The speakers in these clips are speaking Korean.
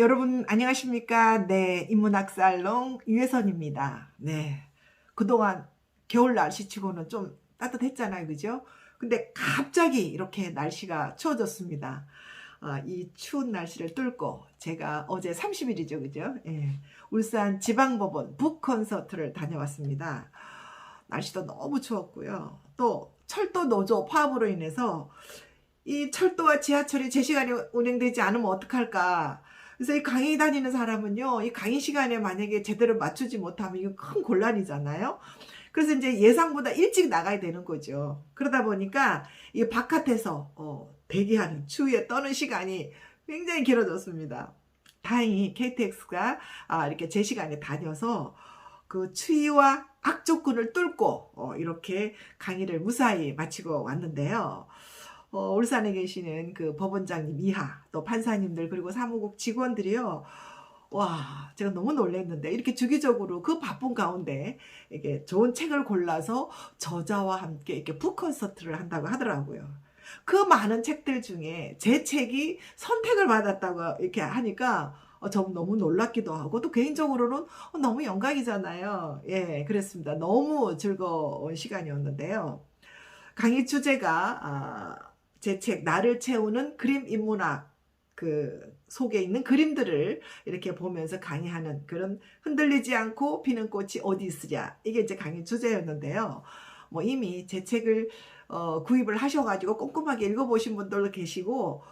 여러분 안녕하십니까? 네, 인문학 살롱 유혜선입니다. 네, 그동안 겨울 날씨치고는 좀 따뜻했잖아요, 그죠? 근데 갑자기 이렇게 날씨가 추워졌습니다. 이 추운 날씨를 뚫고 제가 어제 30일이죠, 그죠? 예, 울산 지방법원 북콘서트를 다녀왔습니다. 날씨도 너무 추웠고요. 또 철도 노조 파업으로 인해서 이 철도와 지하철이 제 시간에 운행되지 않으면 어떡할까? 그래서 이 강의 다니는 사람은요, 이 강의 시간에 만약에 제대로 맞추지 못하면 이거 큰 곤란이잖아요. 그래서 이제 예상보다 일찍 나가야 되는 거죠. 그러다 보니까 이 바깥에서 대기하는 추위에 떠는 시간이 굉장히 길어졌습니다. 다행히 KTX가 이렇게 제 시간에 다녀서 그 추위와 악조건을 뚫고 이렇게 강의를 무사히 마치고 왔는데요. 울산에 계시는 그 법원장님 이하, 또 판사님들, 그리고 사무국 직원들이요. 와, 제가 너무 놀랐는데, 이렇게 주기적으로 그 바쁜 가운데, 이게 좋은 책을 골라서 저자와 함께 이렇게 북콘서트를 한다고 하더라고요. 그 많은 책들 중에 제 책이 선택을 받았다고 이렇게 하니까, 저 너무 놀랍기도 하고, 또 개인적으로는 너무 영광이잖아요. 예, 그랬습니다. 너무 즐거운 시간이었는데요. 강의 주제가 제 책 나를 채우는 그림 인문학 그 속에 있는 그림들을 이렇게 보면서 강의하는 그런 흔들리지 않고 피는 꽃이 어디 있으랴, 이게 이제 강의 주제였는데요. 뭐 이미 제 책을 구입을 하셔가지고 꼼꼼하게 읽어보신 분들도 계시고,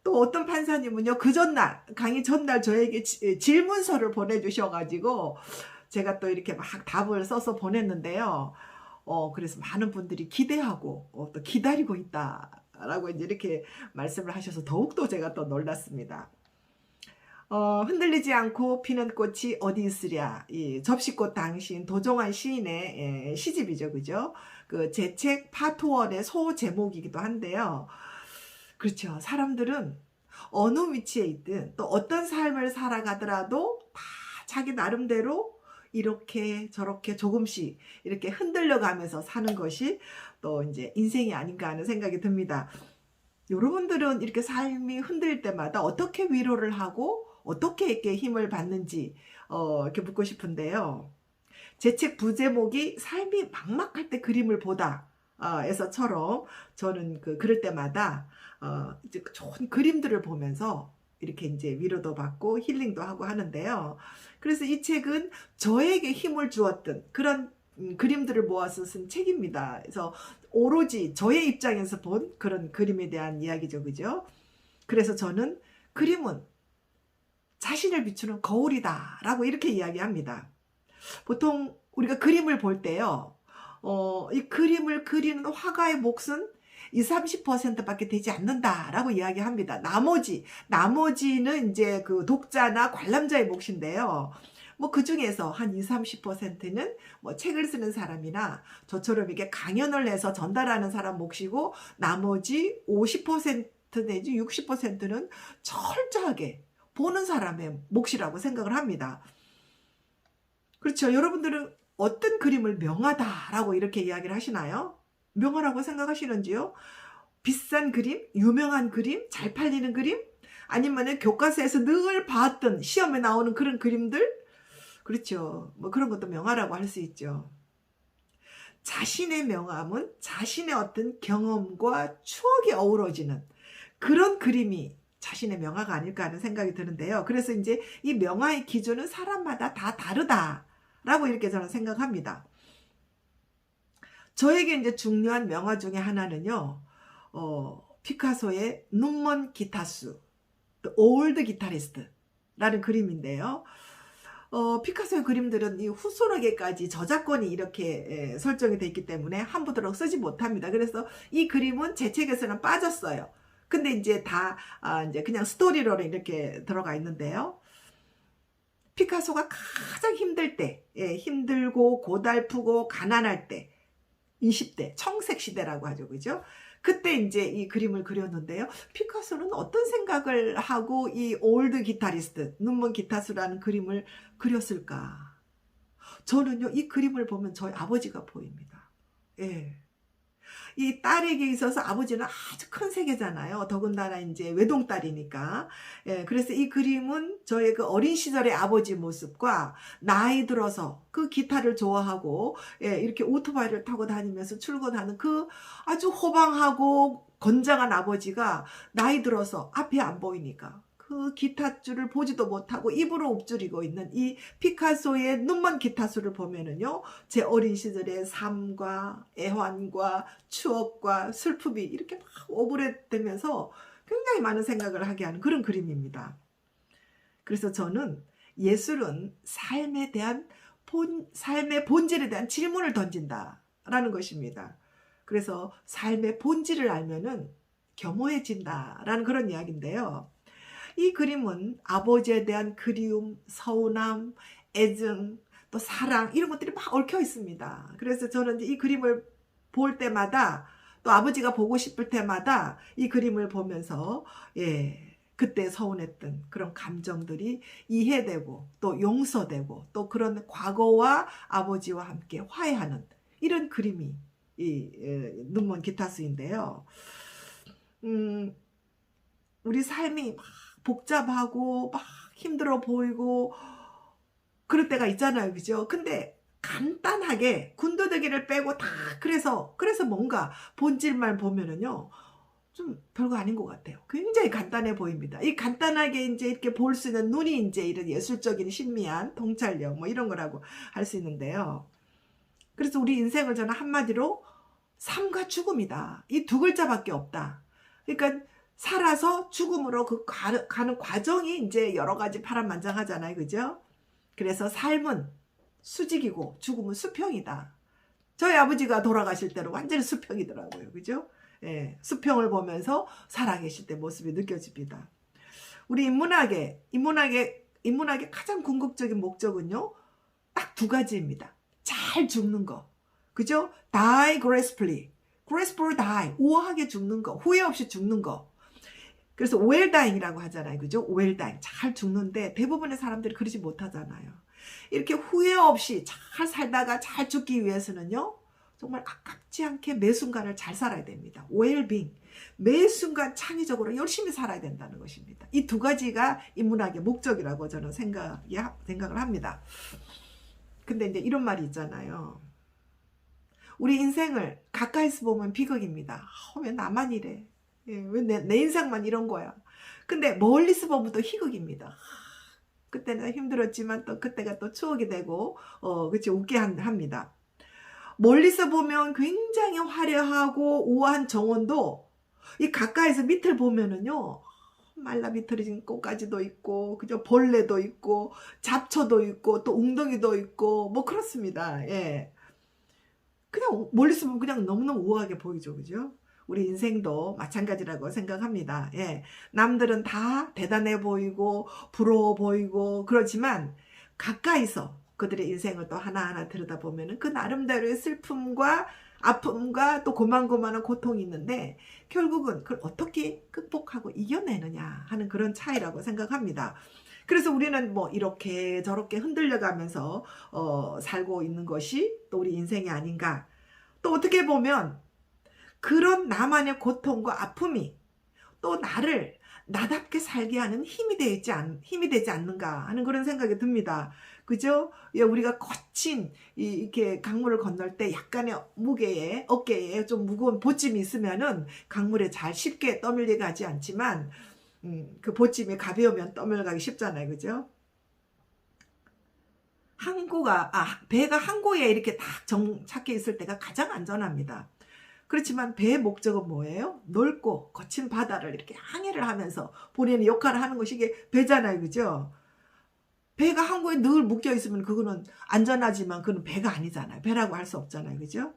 또 어떤 판사님은요 그 전날 강의 전날 저에게 질문서를 보내주셔가지고 제가 또 이렇게 막 답을 써서 보냈는데요. 그래서 많은 분들이 기대하고 또 기다리고 있다라고 이제 이렇게 말씀을 하셔서 더욱더 제가 또 놀랐습니다. 흔들리지 않고 피는 꽃이 어디 있으랴, 이 접시꽃 당신 도종환 시인의 시집이죠, 그죠? 그 제 책 파트 1의 소 제목이기도 한데요. 그렇죠. 사람들은 어느 위치에 있든 또 어떤 삶을 살아가더라도 다 자기 나름대로 이렇게 저렇게 조금씩 이렇게 흔들려 가면서 사는 것이 또 이제 인생이 아닌가 하는 생각이 듭니다. 여러분들은 이렇게 삶이 흔들릴 때마다 어떻게 위로를 하고 어떻게 이렇게 힘을 받는지 이렇게 묻고 싶은데요. 제 책 부제목이 삶이 막막할 때 그림을 보다 에서처럼 저는 그럴 때마다 이제 좋은 그림들을 보면서 이렇게 이제 위로도 받고 힐링도 하고 하는데요. 그래서 이 책은 저에게 힘을 주었던 그런 그림들을 모아서 쓴 책입니다. 그래서 오로지 저의 입장에서 본 그런 그림에 대한 이야기죠, 그죠? 그래서 저는 그림은 자신을 비추는 거울이다라고 이렇게 이야기합니다. 보통 우리가 그림을 볼 때요, 이 그림을 그리는 화가의 몫은 20, 30%밖에 되지 않는다라고 이야기합니다. 나머지는 이제 그 독자나 관람자의 몫인데요. 뭐 그 중에서 한 20, 30%는 뭐 책을 쓰는 사람이나 저처럼 이렇게 강연을 해서 전달하는 사람 몫이고, 나머지 50% 내지 60%는 철저하게 보는 사람의 몫이라고 생각을 합니다. 그렇죠. 여러분들은 어떤 그림을 명하다라고 이렇게 이야기를 하시나요? 명하라고 생각하시는지요? 비싼 그림, 유명한 그림, 잘 팔리는 그림, 아니면 교과서에서 늘 봤던 시험에 나오는 그런 그림들? 그렇죠. 뭐 그런 것도 명하라고 할 수 있죠. 자신의 명함은 자신의 어떤 경험과 추억이 어우러지는 그런 그림이 자신의 명화가 아닐까 하는 생각이 드는데요. 그래서 이제 이 명화의 기준은 사람마다 다 다르다라고 이렇게 저는 생각합니다. 저에게 이제 중요한 명화 중에 하나는요, 피카소의 눈먼 기타수, The Old Guitarist라는 그림인데요. 피카소의 그림들은 이 후손에게까지 저작권이 이렇게 설정이 되어 있기 때문에 함부로 쓰지 못합니다. 그래서 이 그림은 제 책에서는 빠졌어요. 근데 이제 다 이제 그냥 스토리로 이렇게 들어가 있는데요. 피카소가 가장 힘들 때, 힘들고 고달프고 가난할 때, 20대 청색 시대라고 하죠, 그죠? 그때 이제 이 그림을 그렸는데요. 피카소는 어떤 생각을 하고 이 올드 기타리스트, 눈먼 기타수라는 그림을 그렸을까? 저는요, 이 그림을 보면 저희 아버지가 보입니다. 예. 이 딸에게 있어서 아버지는 아주 큰 세계잖아요. 더군다나 이제 외동딸이니까. 예, 그래서 이 그림은 저의 그 어린 시절의 아버지 모습과 나이 들어서 그 기타를 좋아하고, 예, 이렇게 오토바이를 타고 다니면서 출근하는 그 아주 호방하고 건장한 아버지가 나이 들어서 앞이 안 보이니까 그 기타줄을 보지도 못하고 입으로 읊조리고 있는 이 피카소의 눈먼 기타수를 보면은요, 제 어린 시절의 삶과 애환과 추억과 슬픔이 이렇게 막 오버랩되면서 굉장히 많은 생각을 하게 하는 그런 그림입니다. 그래서 저는 예술은 삶의 본질에 대한 질문을 던진다라는 것입니다. 그래서 삶의 본질을 알면은 겸허해진다라는 그런 이야기인데요. 이 그림은 아버지에 대한 그리움, 서운함, 애증, 또 사랑 이런 것들이 막 얽혀 있습니다. 그래서 저는 이 그림을 볼 때마다 또 아버지가 보고 싶을 때마다 이 그림을 보면서 그때 서운했던 그런 감정들이 이해되고 또 용서되고 또 그런 과거와 아버지와 함께 화해하는 이런 그림이 이 눈먼 기타수인데요. 우리 삶이 막 복잡하고 막 힘들어 보이고 그럴 때가 있잖아요. 그죠? 근데 간단하게 군더더기를 빼고 다 그래서 뭔가 본질만 보면은요. 좀 별거 아닌 것 같아요. 굉장히 간단해 보입니다. 이 간단하게 이제 이렇게 볼 수 있는 눈이 이제 이런 예술적인 신미한 통찰력 뭐 이런 거라고 할 수 있는데요. 그래서 우리 인생을 저는 한마디로 삶과 죽음이다. 이 두 글자밖에 없다. 그러니까 살아서 죽음으로 그 가는 과정이 이제 여러 가지 파란만장하잖아요. 그죠? 그래서 삶은 수직이고 죽음은 수평이다. 저희 아버지가 돌아가실 때는 완전히 수평이더라고요. 그죠? 예, 수평을 보면서 살아계실 때 모습이 느껴집니다. 우리 인문학의 가장 궁극적인 목적은요, 딱 두 가지입니다. 잘 죽는 거. 그죠? Die gracefully. graceful die. 우아하게 죽는 거. 후회 없이 죽는 거. 그래서 well dying이라고 하잖아요. 그죠? well dying. 잘 죽는데 대부분의 사람들이 그러지 못하잖아요. 이렇게 후회 없이 잘 살다가 잘 죽기 위해서는요, 정말 아깝지 않게 매 순간을 잘 살아야 됩니다. well-being. 매 순간 창의적으로 열심히 살아야 된다는 것입니다. 이 두 가지가 인문학의 목적이라고 저는 생각을 합니다. 근데 이제 이런 말이 있잖아요. 우리 인생을 가까이서 보면 비극입니다. 왜 나만 이래? 왜 내 인생만 이런 거야? 근데 멀리서 보면 또 희극입니다. 그때는 힘들었지만 또 그때가 또 추억이 되고 그치 웃게 합니다. 멀리서 보면 굉장히 화려하고 우아한 정원도 이 가까이서 밑을 보면은요, 말라 비틀어진 꽃가지도 있고, 그죠? 벌레도 있고, 잡초도 있고, 또 웅덩이도 있고, 뭐 그렇습니다. 예. 그냥 멀리서 보면 그냥 너무너무 우아하게 보이죠. 그죠? 우리 인생도 마찬가지라고 생각합니다. 예. 남들은 다 대단해 보이고, 부러워 보이고, 그렇지만, 가까이서 그들의 인생을 또 하나하나 들여다보면 그 나름대로의 슬픔과 아픔과 또 고만고만한 고통이 있는데 결국은 그걸 어떻게 극복하고 이겨내느냐 하는 그런 차이라고 생각합니다. 그래서 우리는 뭐 이렇게 저렇게 흔들려 가면서 살고 있는 것이 또 우리 인생이 아닌가. 또 어떻게 보면 그런 나만의 고통과 아픔이 또 나를 나답게 살게 하는 힘이 되지 않는가 하는 그런 생각이 듭니다. 그죠? 우리가 거친 이렇게 강물을 건널 때 약간의 무게에 어깨에 좀 무거운 보찜이 있으면은 강물에 잘 쉽게 떠밀려 가지 않지만 그 보찜이 가벼우면 떠밀려가기 쉽잖아요. 그죠? 배가 항구에 이렇게 딱 정착해 있을 때가 가장 안전합니다. 그렇지만 배의 목적은 뭐예요? 넓고 거친 바다를 이렇게 항해를 하면서 본인의 역할을 하는 것이 이게 배잖아요. 그죠? 배가 항구에 늘 묶여 있으면 그거는 안전하지만 그건 배가 아니잖아요. 배라고 할 수 없잖아요. 그죠?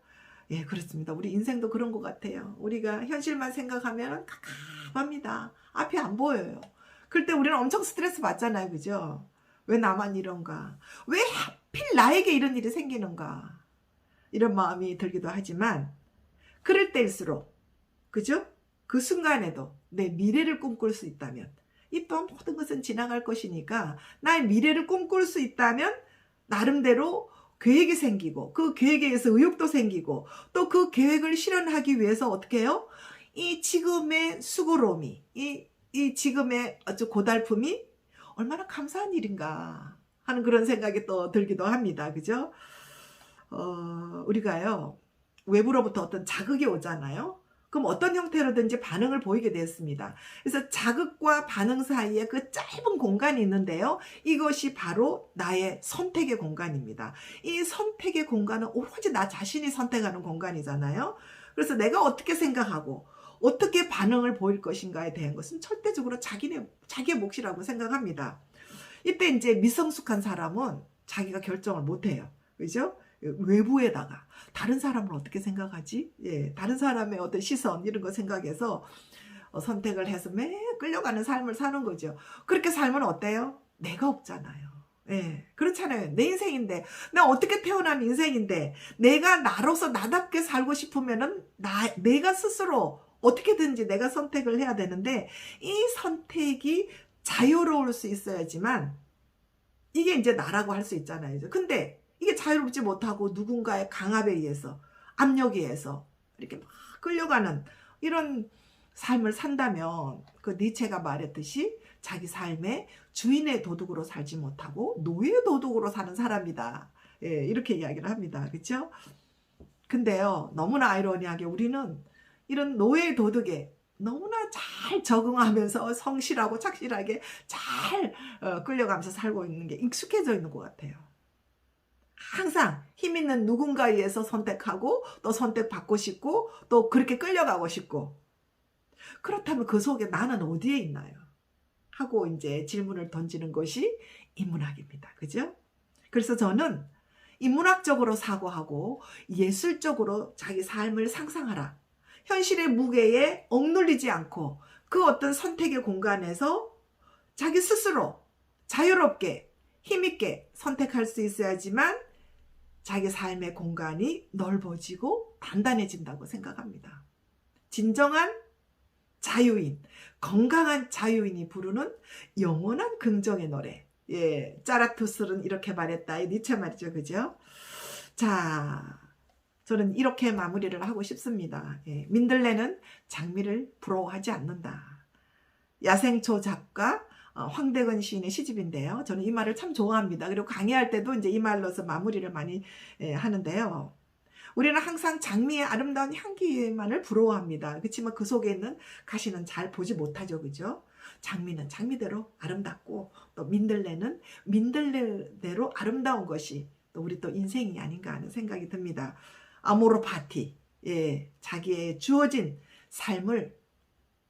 예, 그렇습니다. 우리 인생도 그런 것 같아요. 우리가 현실만 생각하면 깝깝합니다. 앞이 안 보여요. 그럴 때 우리는 엄청 스트레스 받잖아요. 그죠? 왜 나만 이런가? 왜 하필 나에게 이런 일이 생기는가? 이런 마음이 들기도 하지만 그럴 때일수록, 그죠? 그 순간에도 내 미래를 꿈꿀 수 있다면, 이 또한 모든 것은 지나갈 것이니까 나의 미래를 꿈꿀 수 있다면 나름대로 계획이 생기고 그 계획에 의해서 의욕도 생기고 또 그 계획을 실현하기 위해서 어떻게 해요? 이 지금의 수고로움이 이 지금의 아주 고달픔이 얼마나 감사한 일인가 하는 그런 생각이 또 들기도 합니다. 그죠? 우리가요 외부로부터 어떤 자극이 오잖아요. 그럼 어떤 형태로든지 반응을 보이게 되었습니다. 그래서 자극과 반응 사이에 그 짧은 공간이 있는데요. 이것이 바로 나의 선택의 공간입니다. 이 선택의 공간은 오로지 나 자신이 선택하는 공간이잖아요. 그래서 내가 어떻게 생각하고 어떻게 반응을 보일 것인가에 대한 것은 절대적으로 자기의 몫이라고 생각합니다. 이때 이제 미성숙한 사람은 자기가 결정을 못해요. 그죠? 외부에다가 다른 사람을 어떻게 생각하지? 예, 다른 사람의 어떤 시선 이런 거 생각해서 선택을 해서 매 끌려가는 삶을 사는 거죠. 그렇게 살면 어때요? 내가 없잖아요. 예, 그렇잖아요. 내 인생인데, 내가 어떻게 태어난 인생인데, 내가 나로서 나답게 살고 싶으면은 내가 스스로 어떻게든지 내가 선택을 해야 되는데, 이 선택이 자유로울 수 있어야지만 이게 이제 나라고 할 수 있잖아요. 근데 이게 자유롭지 못하고 누군가의 강압에 의해서, 압력에 의해서 이렇게 막 끌려가는 이런 삶을 산다면 그 니체가 말했듯이 자기 삶의 주인의 도둑으로 살지 못하고 노예의 도둑으로 사는 사람이다. 예, 이렇게 이야기를 합니다. 그렇죠? 근데요, 너무나 아이러니하게 우리는 이런 노예의 도둑에 너무나 잘 적응하면서 성실하고 착실하게 잘 끌려가면서 살고 있는 게 익숙해져 있는 것 같아요. 항상 힘 있는 누군가에 의해서 선택하고 또 선택받고 싶고 또 그렇게 끌려가고 싶고, 그렇다면 그 속에 나는 어디에 있나요? 하고 이제 질문을 던지는 것이 인문학입니다. 그죠? 그래서 저는 인문학적으로 사고하고 예술적으로 자기 삶을 상상하라. 현실의 무게에 억눌리지 않고 그 어떤 선택의 공간에서 자기 스스로 자유롭게 힘있게 선택할 수 있어야지만 자기 삶의 공간이 넓어지고 단단해진다고 생각합니다. 진정한 자유인, 건강한 자유인이 부르는 영원한 긍정의 노래. 예, 짜라투스는 이렇게 말했다. 니체 말이죠. 그죠? 자, 저는 이렇게 마무리를 하고 싶습니다. 예, 민들레는 장미를 부러워하지 않는다. 야생초 작가 황대근 시인의 시집인데요. 저는 이 말을 참 좋아합니다. 그리고 강의할 때도 이제 이 말로서 마무리를 많이 하는데요. 우리는 항상 장미의 아름다운 향기만을 부러워합니다. 그렇지만 그 속에 있는 가시는 잘 보지 못하죠. 그죠? 장미는 장미대로 아름답고 또 민들레는 민들레대로 아름다운 것이 또 우리 또 인생이 아닌가 하는 생각이 듭니다. 아모르 파티, 예, 자기의 주어진 삶을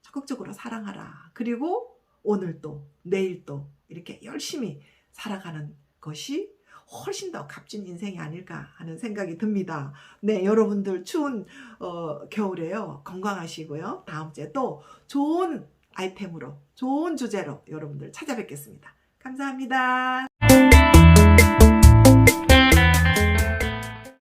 적극적으로 사랑하라. 그리고 오늘도 내일도 이렇게 열심히 살아가는 것이 훨씬 더 값진 인생이 아닐까 하는 생각이 듭니다. 네, 여러분들 추운 겨울에요. 건강하시고요. 다음 주에 또 좋은 아이템으로, 좋은 주제로 여러분들 찾아뵙겠습니다. 감사합니다.